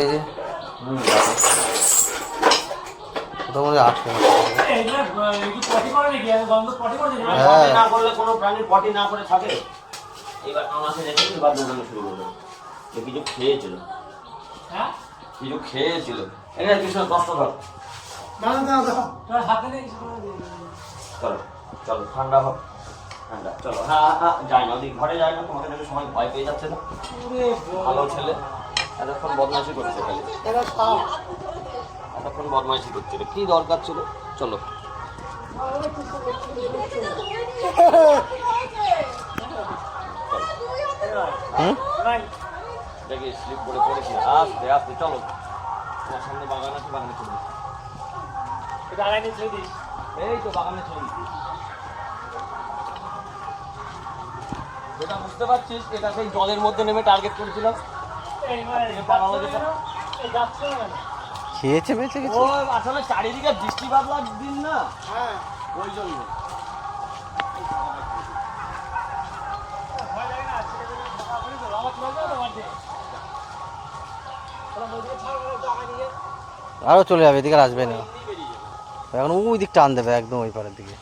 এই যে তোমাদের আসছে না করলে কোনো প্রাণীর পটি না করে থাকে। এবার আমাকে দেখে এবার দৌড়ানো শুরু করলো। কিছু খেয়েছিল, কিছু খেয়েছিল। এখানে কিছু কষ্ট কর। চলো চলো, ঠান্ডা হোক, ঠান্ডা। চলো, হ্যাঁ হ্যাঁ, যাই না ওদিক, ঘরে যায় না। তোমাকে দেখে সবাই ভয় পেয়ে যাচ্ছে না? ভালো ছেলে, এতক্ষণ বদমাইশি করছে খালি, এতক্ষণ বদমাইশি করছিল। কি দরকার ছিল? চলো দেখি স্লিপ করে পড়েছি। আস্তে আস্তে চলো, তোমার সামনে বাগান আছে, বাগানে চলে এই তো বাগানে চলে। যেটা বুঝতে পারছিস, এটা সেই জলের মধ্যে নেমে টার্গেট করেছিলাম। খেয়েছে বেঁচে গেছে। ও আসলে চারিদিকে বৃষ্টি বাদলার দিন না, ওই জন্য। আরো চলে যাবে, এদিকে আর আসবে না এখন। ওই দিক টান দেবে একদম ওই পারের দিকে।